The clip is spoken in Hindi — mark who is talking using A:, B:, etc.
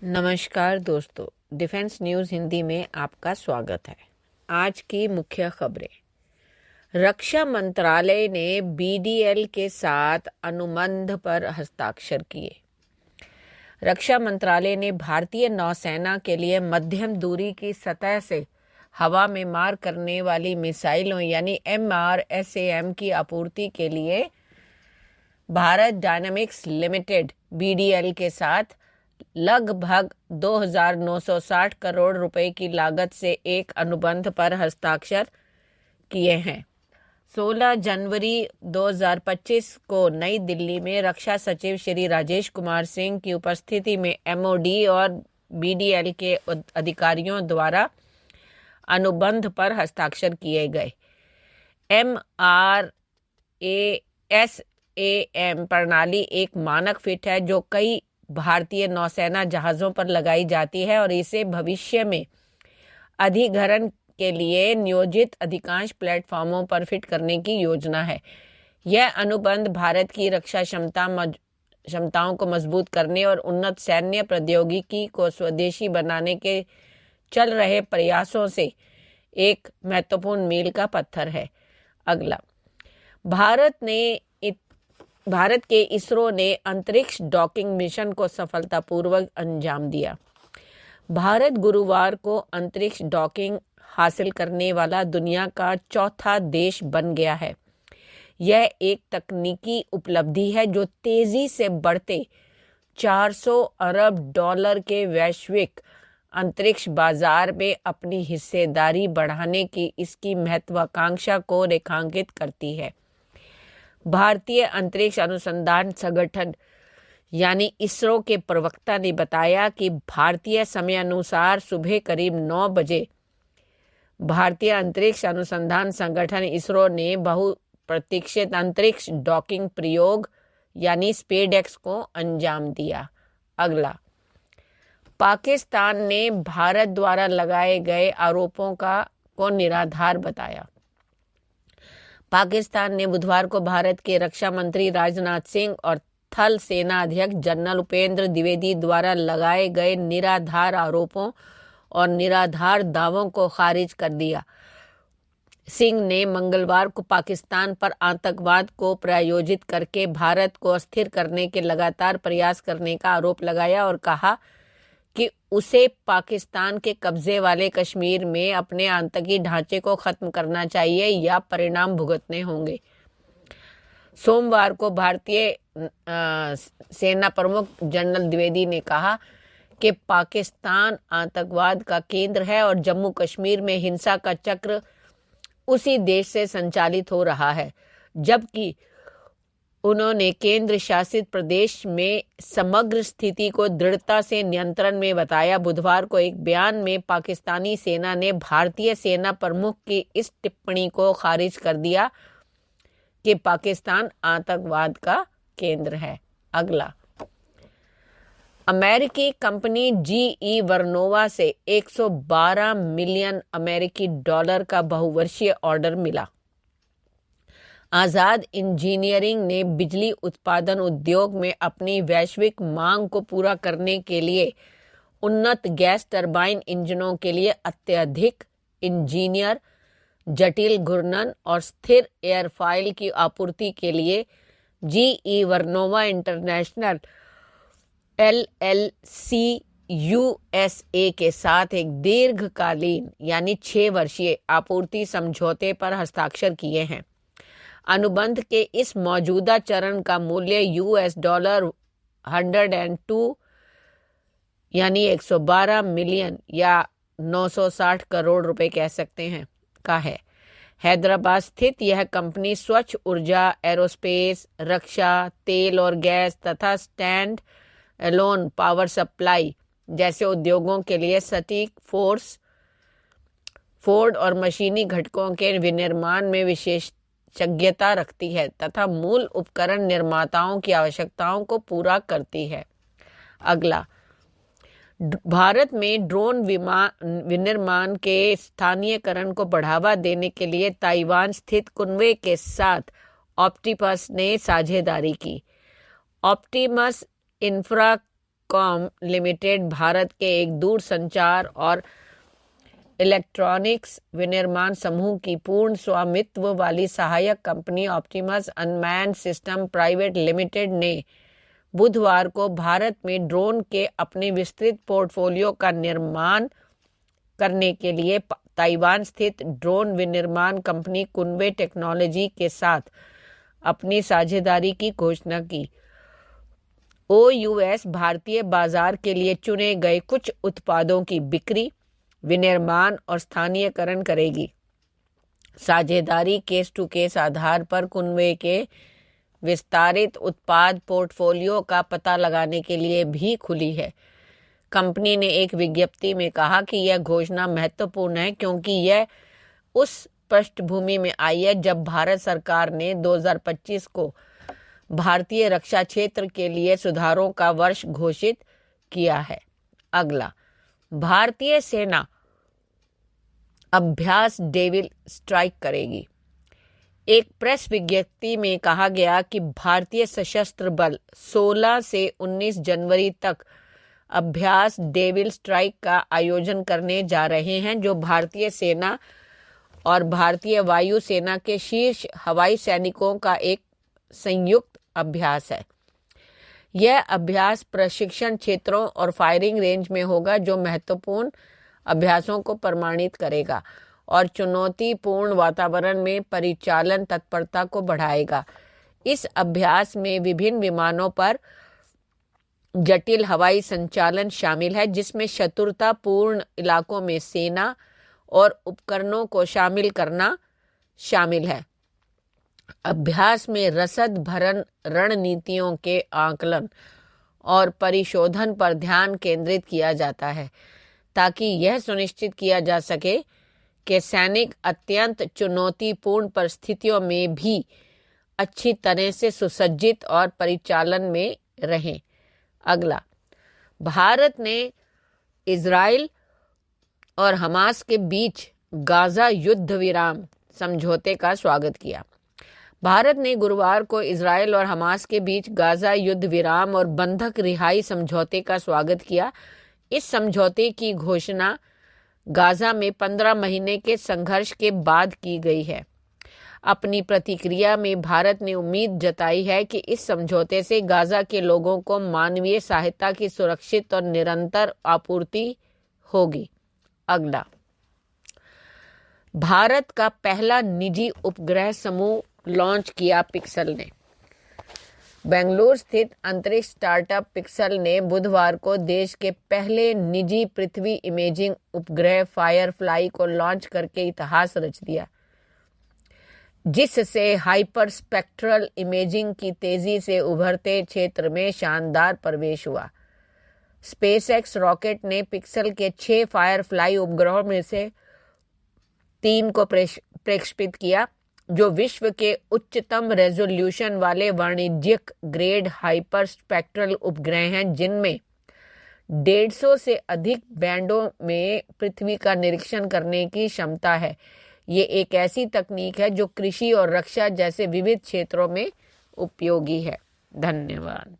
A: नमस्कार दोस्तों, डिफेंस न्यूज़ हिंदी में आपका स्वागत है। आज की मुख्य खबरें। रक्षा मंत्रालय ने बीडीएल के साथ अनुबंध पर हस्ताक्षर किए। रक्षा मंत्रालय ने भारतीय नौसेना के लिए मध्यम दूरी की सतह से हवा में मार करने वाली मिसाइलों यानी MRSAM की आपूर्ति के लिए भारत डायनामिक्स लिमिटेड BDL के साथ लगभग 2,960 करोड़ रुपए की लागत से एक अनुबंध पर हस्ताक्षर किए हैं। 16 जनवरी 2025 को नई दिल्ली में रक्षा सचिव श्री राजेश कुमार सिंह की उपस्थिति में MOD और BDL के अधिकारियों द्वारा अनुबंध पर हस्ताक्षर किए गए। MRSAM प्रणाली एक मानक फिट है जो कई भारतीय नौसेना जहाज़ों पर लगाई जाती है और इसे भविष्य में अधिग्रहण के लिए नियोजित अधिकांश प्लेटफॉर्मों पर फिट करने की योजना है। यह अनुबंध भारत की रक्षा क्षमताओं को मजबूत करने और उन्नत सैन्य प्रौद्योगिकी को स्वदेशी बनाने के चल रहे प्रयासों से एक महत्वपूर्ण मील का पत्थर है। अगला, भारत के इसरो ने अंतरिक्ष डॉकिंग मिशन को सफलतापूर्वक अंजाम दिया। भारत गुरुवार को अंतरिक्ष डॉकिंग हासिल करने वाला दुनिया का चौथा देश बन गया है। यह एक तकनीकी उपलब्धि है जो तेजी से बढ़ते $400 अरब के वैश्विक अंतरिक्ष बाजार में अपनी हिस्सेदारी बढ़ाने की इसकी महत्वाकांक्षा को रेखांकित करती है। भारतीय अंतरिक्ष अनुसंधान संगठन यानी इसरो के प्रवक्ता ने बताया कि भारतीय समयानुसार सुबह करीब 9 बजे भारतीय अंतरिक्ष अनुसंधान संगठन इसरो ने बहुप्रतीक्षित अंतरिक्ष डॉकिंग प्रयोग यानी स्पेडेक्स को अंजाम दिया। अगला, पाकिस्तान ने भारत द्वारा लगाए गए आरोपों को निराधार बताया। पाकिस्तान ने बुधवार को भारत के रक्षा मंत्री राजनाथ सिंह और थल सेना अध्यक्ष जनरल उपेंद्र द्विवेदी द्वारा लगाए गए निराधार आरोपों और निराधार दावों को खारिज कर दिया। सिंह ने मंगलवार को पाकिस्तान पर आतंकवाद को प्रायोजित करके भारत को अस्थिर करने के लगातार प्रयास करने का आरोप लगाया और कहा कि उसे पाकिस्तान के कब्जे वाले कश्मीर में अपने आतंकी ढांचे को खत्म करना चाहिए या परिणाम भुगतने होंगे। सोमवार को भारतीय सेना प्रमुख जनरल द्विवेदी ने कहा कि पाकिस्तान आतंकवाद का केंद्र है और जम्मू कश्मीर में हिंसा का चक्र उसी देश से संचालित हो रहा है, जबकि उन्होंने केंद्र शासित प्रदेश में समग्र स्थिति को दृढ़ता से नियंत्रण में बताया। बुधवार को एक बयान में पाकिस्तानी सेना ने भारतीय सेना प्रमुख की इस टिप्पणी को खारिज कर दिया कि पाकिस्तान आतंकवाद का केंद्र है। अगला, अमेरिकी कंपनी GE वर्नोवा से 112 मिलियन अमेरिकी डॉलर का बहुवर्षीय ऑर्डर मिला। आजाद इंजीनियरिंग ने बिजली उत्पादन उद्योग में अपनी वैश्विक मांग को पूरा करने के लिए उन्नत गैस टरबाइन इंजनों के लिए अत्यधिक इंजीनियर, जटिल घूर्णन और स्थिर एयरफॉइल की आपूर्ति के लिए GE Vernova international LLC USA के साथ एक दीर्घकालीन यानी 6 वर्षीय आपूर्ति समझौते पर हस्ताक्षर किए हैं। अनुबंध के इस मौजूदा चरण का मूल्य $102 यानी 112 मिलियन या 960 करोड़ रुपए कह सकते हैं का है। हैदराबाद स्थित यह कंपनी स्वच्छ ऊर्जा, एरोस्पेस, रक्षा, तेल और गैस तथा स्टैंड एलोन पावर सप्लाई जैसे उद्योगों के लिए सटीक फोर्ड और मशीनी घटकों के विनिर्माण में विशेषज्ञता रखती है तथा मूल उपकरण निर्माताओं की आवश्यकताओं को पूरा करती है। अगला, भारत में ड्रोन विनिर्माण के स्थानीयकरण को बढ़ावा देने के लिए ताइवान स्थित कुनवे के साथ ऑप्टिपस ने साझेदारी की। Optimus infra com limited Bharat के एक दूरसंचार और इलेक्ट्रॉनिक्स विनिर्माण समूह की पूर्ण स्वामित्व वाली सहायक company Optimus unmanned system private limited ने बुधवार को भारत में ड्रोन के अपने विस्तृत पोर्टफोलियो का निर्माण करने के लिए ताइवान स्थित ड्रोन विनिर्माण कंपनी कुनवे टेक्नोलॉजी के साथ अपनी साझेदारी की घोषणा की। OUS भारतीय बाजार के लिए चुने गए कुछ उत्पादों की बिक्री, विनिर्माण और स्थानीयकरण करेगी। साझेदारी केस टू केस आधार पर कुनवे के विस्तारित उत्पाद पोर्टफोलियो का पता लगाने के लिए भी खुली है। कंपनी ने एक विज्ञप्ति में कहा कि यह घोषणा महत्वपूर्ण है क्योंकि यह उस पृष्ठभूमि में आई है जब भारत सरकार ने 2025 को भारतीय रक्षा क्षेत्र के लिए सुधारों का वर्ष घोषित किया है। अगला, भारतीय सेना अभ्यास डेविल स्ट्राइक करेगी। एक प्रेस विज्ञप्ति में कहा गया कि भारतीय सशस्त्र बल 16 से 19 जनवरी तक अभ्यास डेविल स्ट्राइक का आयोजन करने जा रहे हैं, जो भारतीय सेना और भारतीय वायु सेना के शीर्ष हवाई सैनिकों का एक संयुक्त अभ्यास है। यह अभ्यास प्रशिक्षण क्षेत्रों और फायरिंग रेंज में होगा, जो महत्वपूर्ण अभ्यासों को प्रमाणित करेगा और चुनौतीपूर्ण वातावरण में परिचालन तत्परता को बढ़ाएगा। इस अभ्यास में विभिन्न विमानों पर जटिल हवाई संचालन शामिल है, जिसमें शत्रुतापूर्ण इलाकों में सेना और उपकरणों को शामिल करना शामिल है। अभ्यास में रसद भरण रणनीतियों के आकलन और परिशोधन पर ध्यान केंद्रित किया जाता है ताकि यह सुनिश्चित किया जा सके कि सैनिक अत्यंत चुनौतीपूर्ण परिस्थितियों में भी अच्छी तरह से सुसज्जित और परिचालन में रहें। अगला, भारत ने इजराइल और हमास के बीच गाजा युद्ध विराम समझौते का स्वागत किया। भारत ने गुरुवार को इजराइल और हमास के बीच गाजा युद्ध विराम और बंधक रिहाई समझौते का स्वागत किया। इस समझौते की घोषणा गाजा में 15 महीने के संघर्ष के बाद की गई है। अपनी प्रतिक्रिया में भारत ने उम्मीद जताई है कि इस समझौते से गाजा के लोगों को मानवीय सहायता की सुरक्षित और निरंतर आपूर्ति होगी। अगला, भारत का पहला निजी उपग्रह समूह लॉन्च किया पिक्सल ने। बेंगलुरु स्थित अंतरिक्ष स्टार्टअप पिक्सल ने बुधवार को देश के पहले निजी पृथ्वी इमेजिंग उपग्रह फायरफ्लाई को लॉन्च करके इतिहास रच दिया, जिससे हाइपर स्पेक्ट्रल इमेजिंग की तेजी से उभरते क्षेत्र में शानदार प्रवेश हुआ। स्पेसएक्स रॉकेट ने पिक्सल के 6 फायरफ्लाई उपग्रहों में से 3 को प्रक्षेपित किया, जो विश्व के उच्चतम रेजोल्यूशन वाले वाणिज्यिक ग्रेड हाइपर स्पेक्ट्रल उपग्रह हैं, जिनमें 150 से अधिक बैंडों में पृथ्वी का निरीक्षण करने की क्षमता है। ये एक ऐसी तकनीक है जो कृषि और रक्षा जैसे विविध क्षेत्रों में उपयोगी है। धन्यवाद।